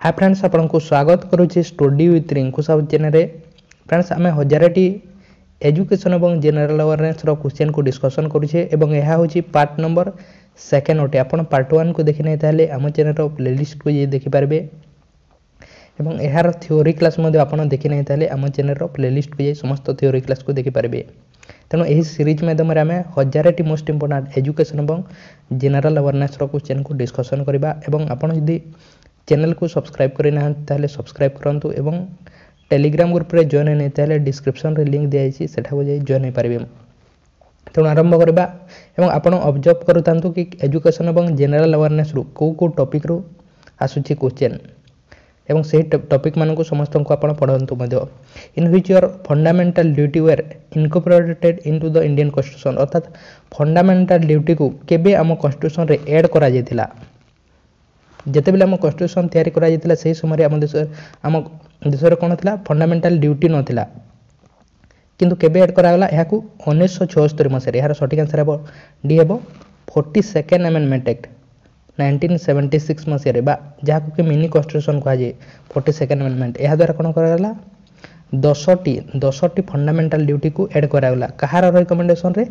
हाय friends आपको स्वागत करुच्ची study with Rinku Sahu channel रे फ्रेंड्स आम 1000टी एजुकेशन और जनरल अवेयरनेस क्वेश्चन को डिस्कसन करुचे एवं यह हूँ पार्ट नंबर सेकेंड अटे आप पार्ट 1 को देखी नहीं आम चैनल प्लेलिस्ट को देखिपारे एवं यार थ्योरी क्लास आप देखी नहीं आम चैनल प्लेलिस्ट को समस्त थ्योरी क्लास को देखिपारे तेणु यही सीरीज माध्यम आम 1000टी मोस्ट इंपोर्टाट एजुकेशन और जनरल अवेयरनेस क्वेश्चन को डिस्कसन करवा आपड़ यदि चैनल को सब्सक्राइब करना सब्सक्राइब करूँ एवं टेलीग्राम ग्रुप रे जॉइन नहीं डिस्क्रिप्शन रे लिंक दिखाई से जॉइन हो पारे तेणु आरंभ करवा एवं आप ऑब्जर्व करूँ कि एजुकेशन और जनरल अवेयरनेस रू को टॉपिक रू आसूची क्वेश्चन एवं से टॉपिक मान को समस्त को आप पढ़ु in which your fundamental duty were incorporated into the Indian constitution अर्थात फंडामेंटल ड्यूटी को केबे आम कॉन्स्टिट्यूशन रे ऐड करा जायतिला जिते बेले आम कॉन्स्टिट्यूशन तैयारी करा जायतिला सही समय आम देश कौन था फंडामेंटल ड्यूटी नाला किंतु केबे ऐड करागला यह 1976 मसीह यार सठिक आंसर हे डी हे 42nd अमेंडमेंट एक्ट 1976 मसीह जहाँ कि मिनी कॉन्स्टिट्यूशन कहुए 42nd अमेंडमेंट यह द्वारा कौन करागला 10टी फंडामेंटल ड्यूटी को ऐड करागला कहार रिकमेंडेशन रे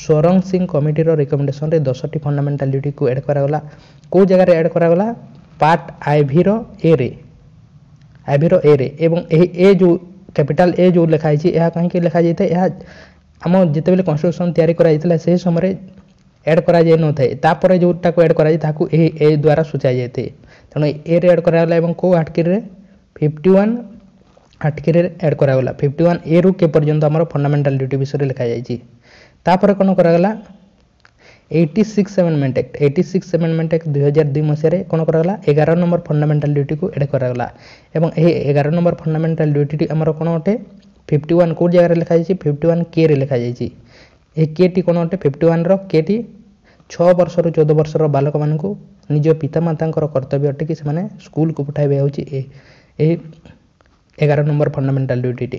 स्वरंग सिंह कमिटी रिकमेंडेशन रे 10टी फंडामेंटल ड्यूटी को ऐड करागला को जगह रे ऐड करागला पार्ट आईवी रो ए रे एवं ए जो कैपिटल ए जो लिखाई यह कहीं लिखा जाए यह आम जिते बेले कॉन्स्टिट्यूशन तैयारी करा से समय ऐड करा जाए न थाए तापर जोटा को ऐड करा ए द्वारा सूचा जाए तेणु ए रे ऐड करागला एवं को आर्टिकल 51 आर्टिकल ऐड करागला 51 ए रु के पर्यंत आम फंडामेंटल ड्यूटी विषय लिखा जाए तापर कौन करागला 86 अमेंडमेंट एक्ट 2002 मसीह कौन करागला 11 नंबर फंडामेंटल ड्यूटी को ऐड करागला एवं यही 11 नंबर फंडामेंटल ड्यूटी आमर कौन अटे 51 को जगह लिखा जाए 51 के रे लिखा जाए के टी कौन अटे 51 रो के टी 6 वर्ष रु 14 वर्ष बालक मान निज पितामाता कर्तव्य अटे कि से स्कूल को पठाइबे हूँ 11 नंबर फंडामेंटल ड्यूटी टी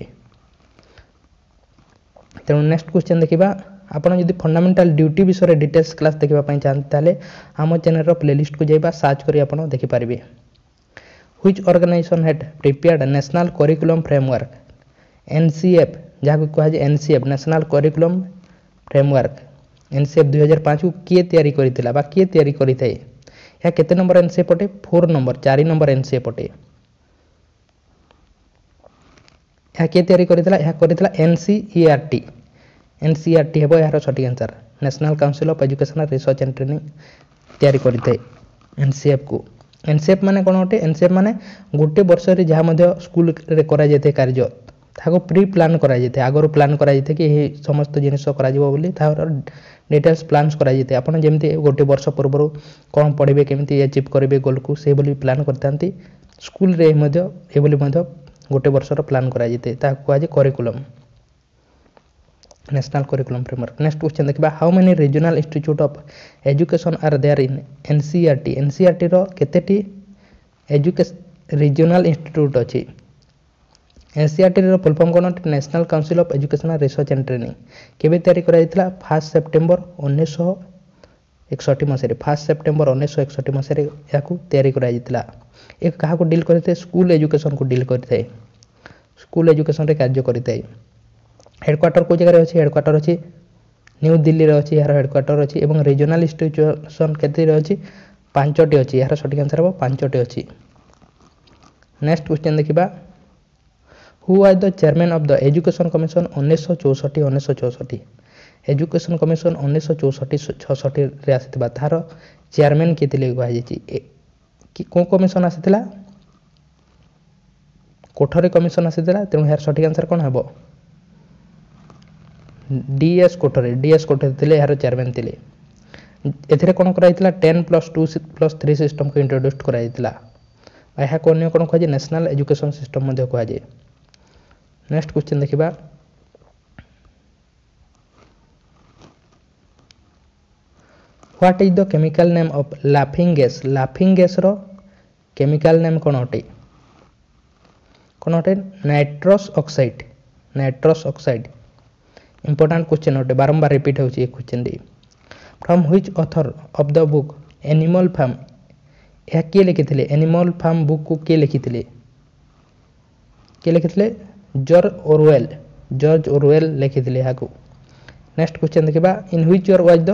तेणु नेक्स्ट क्वेश्चन देखा आपड़ जब फंडामेंटल ड्यूटी विषय डिटेल्स क्लास देखापी चाहते आम चैनल प्लेलिस्ट को जाइबा सर्च कर आप देखिपारे which organization had prepared national curriculum framework NCF जहाँ कहुए NCF national curriculum framework NCF 2005 को किए तैयारी करथिला बा किए तैयारी करिथाय या केते नंबर एनसीएफ अटे 4 नंबर 4 नंबर एनसीएफ अटे या किए तैयारी करथिला या करथिला एनसीईआरटी हेबो यार सठिक answer national council of educational research and training तैयारी करथिए एनसीएफ माने कोन अटे एनसीएफ माने गोटे वर्ष रे जहाँ मध्य स्कूल रे करा जेते कार्य ताको प्री प्लान करा जेते आगरो प्लान करा जेते कि एही समस्त जिनिस करा जिवो बोली तार डिटेल्स प्लान्स करा जेते आपण जेमति गोटे वर्ष पूर्व कोन पढिबे केमति अचीव करिवे गोल को से बोली प्लान करतांती स्कूल रे मध्य ए बोली मध्य गोटे वर्ष रो प्लान करा जेते ता को आज curriculum national curriculum framework next question देखा how many regional institute of education are there in NCERT रो केतेटी एजुकेशन रीजनल इंस्टीट्यूट अछि एनसीईआरटी रो फुल फॉर्म कोन national council of educational research and training केबे तैयारी करा जायतिला 1 सेप्टेम्बर 1961 मसीह 1 सेप्टेम्बर 1961 मसीह याकू तैयारी करा जायतिला एक कहा को डील करते स्कूल एजुकेशन को डील करते स्कूल एजुकेशन रे कार्य करते हेडक्वार्टर को जगह अच्छी हेडक्वार्टर अच्छी न्यू दिल्ली रे अच्छी यार हेडक्वार्टर अच्छी एवं रीजनल इंस्टीट्यूशन केते अच्छी 5टी अच्छी यार सठिक आंसर हे 5टी अच्छी नेक्स्ट क्वेश्चन देखा who was the chairman of the education commission 1964 education commission 1964 रे आसीथिबा तार चेयरमैन केतिले कहा कि को कमिशन आसीथिला कोठरी कमिशन आसीथिला तेणु यार सठिक आंसर कोन हेबो डीएस कोठरी थिले यार चेयरमैन थिले एथिरे कोन कराइतिला 10+2+3 सिस्टम को इंट्रोड्यूस कराइतिला यह कोन कोन कह नेशनल एजुकेशन सिस्टम मध्ये कह जाए नेक्स्ट क्वेश्चन देखिबा what is the chemical name of laughing gas रो केमिकल नेम कोन अटे नाइट्रस ऑक्साइड इंपोर्टेंट क्वेश्चन अटे बारंबार रिपीट होची क्वेश्चन दी from which author of the book Animal Farm यह किए लिखिथिले एनिमल फार्म बुक को किए लिखिथिले जॉर्ज ओरवेल लिखिथिले हाकू। नेक्स्ट क्वेश्चन देखिबा in which year was the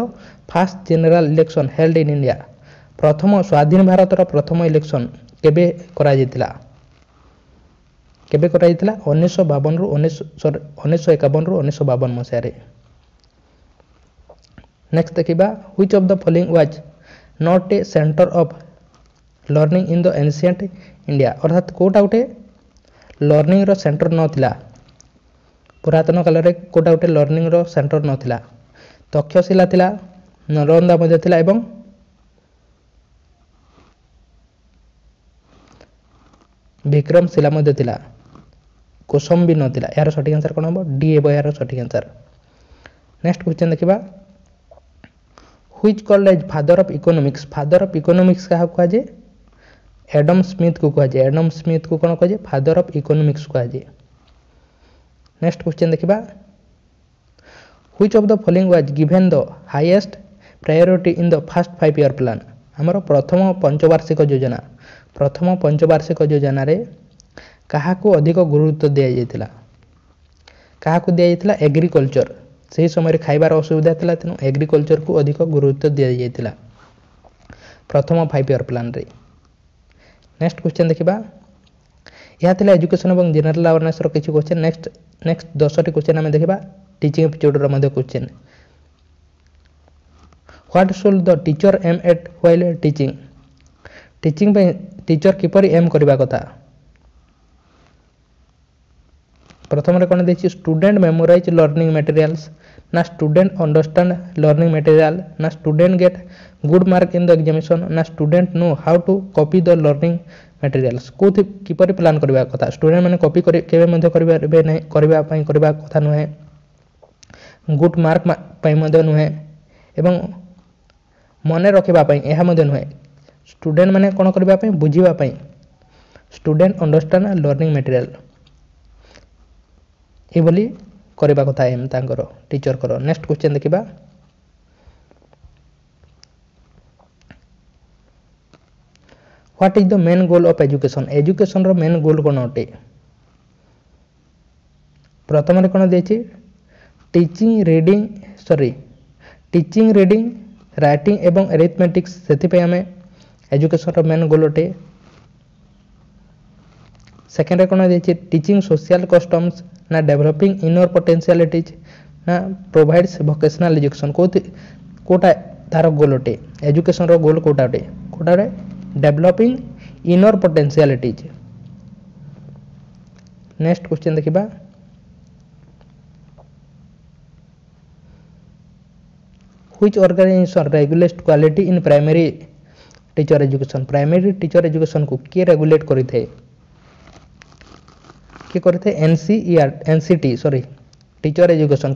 first general election held in India प्रथम स्वाधीन भारत रो प्रथम इलेक्शन केबे करा जैतिला 1952 रु 1951 रु 1952 मसिया रे। नेक्स्ट देखिबा which of the following was not a centre of learning in the ancient India अर्थात कोटा उठे लर्निंग रो सेंटर नथिला पुरातन काल रे कोटा उठे लर्निंग रो सेंटर नथिला तक्षशिला थिला नलंदा मध्ये थिला एवं विक्रमशिला मध्ये थिला कोसंबी नथिला यार सठिक आंसर कोन हो डी एबो यार सठिक आंसर। नेक्स्ट क्वेश्चन देखिबा which called as father of economics का कहा जे एडम स्मिथ को कहा जे कोन कहा जे फादर ऑफ इकोनॉमिक्स कहा जे। नेक्स्ट क्वेश्चन देखिबा which of the following was given the highest priority in the first 5 year plan हमर प्रथम पंचवार्षिक योजना रे कहा को अधिक गुरुत्व दिया जायतिला एग्रीकल्चर सही समय खाइबार असुविधा थिला तेनु एग्रीकल्चर को अधिक गुरुत्व दिया जायतिला प्रथम 5 ईयर प्लान रे। नेक्स्ट क्वेश्चन देखिबा या थिला एजुकेशन एवं जनरल अवेयरनेस रो किछि क्वेश्चन। नेक्स्ट 10 टी क्वेश्चन हम देखिबा टीचिंग एपिसोड रो मध्ये question what should the teacher aim at while teaching पे टीचर किपरि एम करबा कथा प्रथम रे कोन देछि स्टूडेंट मेमोराइज लर्निंग मटेरियल्स ना स्टूडेंट अंडरस्टैंड लर्निंग मटेरियल ना student get good mark in the examination ना student know how to copy the learning materials को किपरि प्लान करबा कथा स्टूडेंट माने कॉपी केबे मध्ये करबा नै करबा कथा नहे गुड मार्क पई मध्ये नहे एवं मने रखिबा पई एहा मध्ये नहे स्टूडेंट माने कोन करबा पई बुझिबा पई स्टूडेंट अंडरस्टैंड लर्निंग मटेरियल ए बोली करबा कथा एम तांकर टीचर करो। नेक्स्ट क्वेश्चन देखिबा what is the main goal of education रो मेन गोल कोन अटे प्रथम रे कोन देछि टीचिंग रीडिंग राइटिंग एवं अरिथमेटिक्स सेति पे हमें एजुकेशन रो मेन गोल अटे। सेकंड रे कोन देछि टीचिंग सोशल कस्टम्स ना डेवलपिंग इनर पोटेंशियलिटीज ना प्रोवाइड्स वोकेशनल एजुकेशन कोटा तार गोल अटे एजुकेशन रो गोल कोटा रे developing inner potentialities. Next question देखिबा which organization regulates quality in primary teacher education को के रेगुलेट करिथे एनसीटी सॉरी टीचर एजुकेशन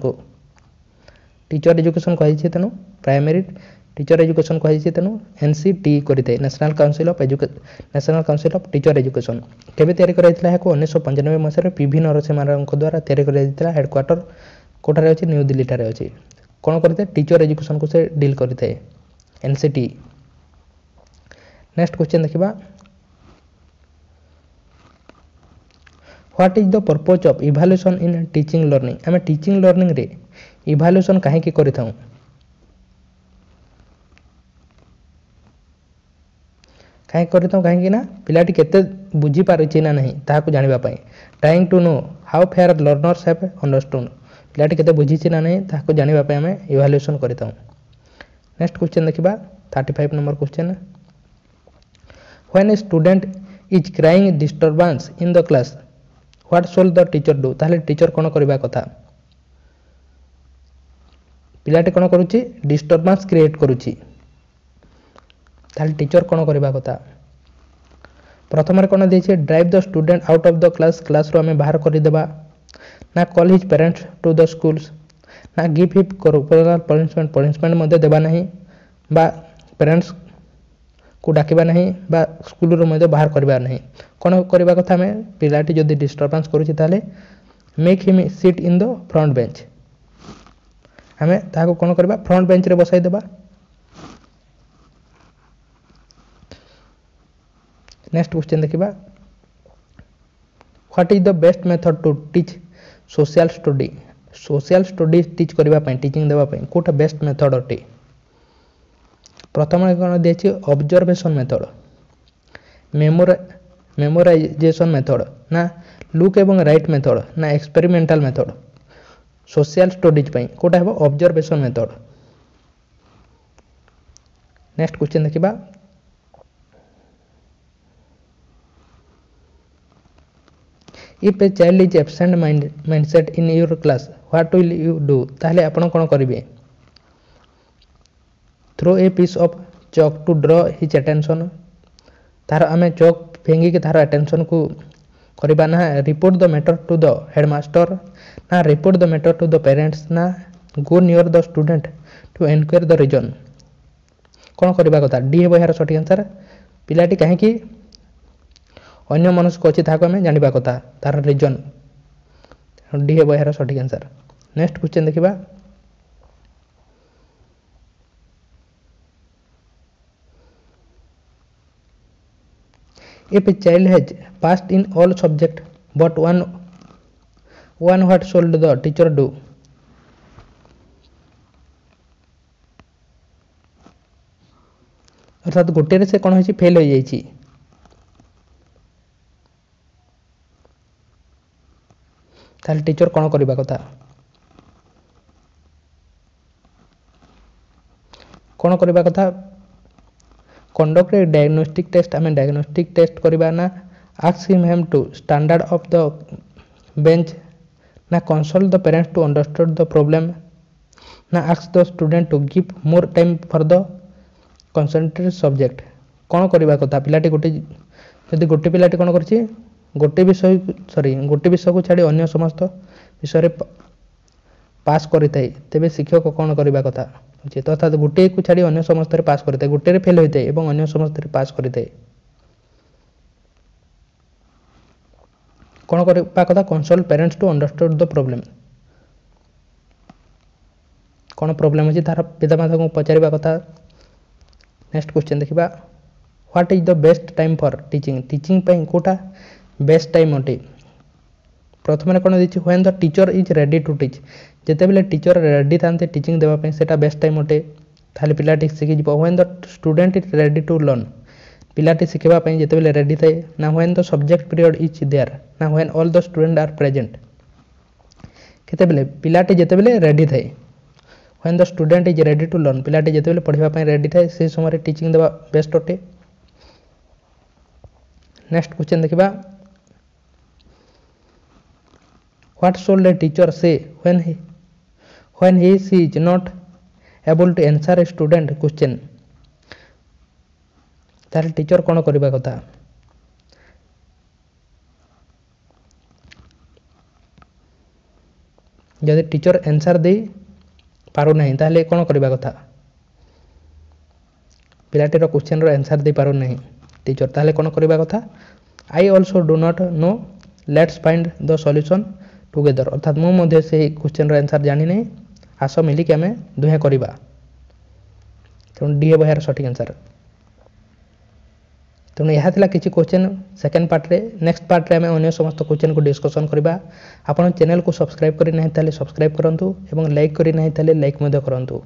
कहि छै तनु प्राइमरी टीचर एजुकेशन कहि छै तनु एनसीटी करिथे national council of teacher education केबे तयारी कराइथिला है को 1995 मसिया रे पीवी नरसिम्हा को द्वारा तयारी कराइथिला हेडक्वार्टर कोठारे अछि न्यू दिल्ली ठारे अछि कोन करथे टीचर एजुकेशन को से डील करिथे एनसीटी। नेक्स्ट क्वेश्चन देखिबा what is the purpose of evaluation in teaching learning हमें टीचिंग लर्निंग रे इवैल्यूएशन काहे की करिथाउ काहे कि ना पिलाटी केते बुझी पारिछि ना नहीं ताहाको जानिबा पई trying to know how far learners have understood पिलाटी केते बुझिछि ना नहीं ताहाको जानिबा पई हमें इवैल्यूएशन करिथाउ। नेक्स्ट क्वेश्चन देखिबा 35 number question when a student is crying disturbance in the class what should the teacher do ताले टीचर कोन करबा कथा पिलाटी कोन करूछि डिस्टर्बेंस क्रिएट करूछि ताले टीचर कोन करबा कथा प्रथम रे कोन देछि drive the student out of the class रो हमें बाहर करि देबा ना call his parents to the schools ना गिव हिम कॉर्पोरल पनिशमेंट मध्ये देबा नहीं बा पेरेंट्स को डाकिबा नहीं बा स्कूल रो मध्ये बाहर करबा नहीं कोन करबा कथा हमें पिलाटी जदी डिस्टर्बेंस करूछि ताले make him sit in the front bench हमें ताको कोन करबा फ्रंट बेंच रे बसाई देबा। नेक्स्ट क्वेश्चन देखिबा what is the best method to teach social study teach करबा पई टीचिंग देबा पई कोटा बेस्ट मेथड अटे प्रथम कोन देछि ऑब्जर्वेशन मेथड मेमोराइजेशन मेथड ना लुक एवं राइट मेथड ना एक्सपेरिमेंटल मेथड सोशल स्टडीज पई कोटा हेबो ऑब्जर्वेशन मेथड नेक्स्ट क्वेश्चन देखिबा if a child is absent mindset in your class what will you do ताहले आपण कोन करिवे throw a piece of chalk to draw his attention तार आमे चॉक फेंगी के तार अटेंशन को करिबा ना report the matter to the headmaster ना report the matter to the parents ना go near the student to enquire the reason कोन करिबा कथा डी हे बहार सठी आंसर पिलाटी काहे कि अन्य मनस्क अछि ताको हमें जानिबा कथा तार रीजन डी हे बहार सठी आंसर नेक्स्ट क्वेश्चन देखिबा if a child has passed in all subject but one what should the teacher do अर्थात गोटे रे से कोन होची फेल हो जाईची ताल टीचर कोन करबा कथा कोन करबा कथा conduct a diagnostic test आमे diagnostic test करिबा ना ask him to standard of the bench ना consult the parents to understand the problem ना ask the student to give more time for the concentrated subject कोन करिबा कथा पिलाटी गोटे यदि गोटे पिलाटी कोन करछि गोटे विषय को छाडी अन्य समस्त विषय रे पास करितै तबे शिक्षक कोन करिबा कथा तो अर्थात गोटे को छाड़ी अन्य समस्त रे पास करते गोटे रे फेल होते एवं अन्य समस्त रे पास करते कोन करबा कथा consult parents to understand the problem कोन प्रॉब्लम अछि तार पितामाता को पचारिबा कथा नेक्स्ट क्वेश्चन देखिबा what is the best time for teaching पई कोटा बेस्ट टाइम अटे प्रथम रे कोन दिछि when the teacher is ready to teach जेते बेले टीचर रेडी थांते टीचिंग देबा पे सेटा बेस्ट टाइम अटे थाले पिलाटी सिखि जिवो when the student is ready to learn पिलाटी सिखबा पे जेते बेले रेडी थाए ना when the subject period is there ना when all the student are present केते बेले पिलाटी जेते बेले रेडी थाए when the student is ready to learn पिलाटी जेते बेले पढिबा पे रेडी थाए से समय रे टीचिंग देबा बेस्ट अटे नेक्स्ट क्वेश्चन देखिबा what should a teacher say when he she is not able to answer a student question तार टीचर कोन करबा कथा जदि टीचर आंसर दे पारो नहीं ताले कोन करबा कथा पिलाटी रो क्वेश्चन रो आंसर दे पारो नहीं टीचर ताले कोन करबा कथा I also do not know let's find the solution together अर्थात मु मध्ये से क्वेश्चन रो आंसर जानि नै आसो मिली के हमें दुहे करबा तो डी हे बहार सठी आंसर तो यह थिला किछि क्वेश्चन सेकंड पार्ट रे नेक्स्ट पार्ट रे हमें अन्य समस्त क्वेश्चन को डिस्कशन करबा आपण चैनल को सब्सक्राइब करि नै ताले सब्सक्राइब करंतु एवं लाइक करि नै ताले लाइक मध्ये करंतु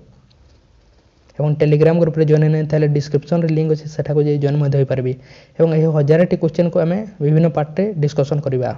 एवं टेलीग्राम ग्रुप रे जॉइन नै ताले डिस्क्रिप्शन रे लिंक अछि सेठा को जे जॉइन मध्ये होई परबी एवं ए 1000 टी क्वेश्चन को हमें विभिन्न पार्ट रे डिस्कशन करबा।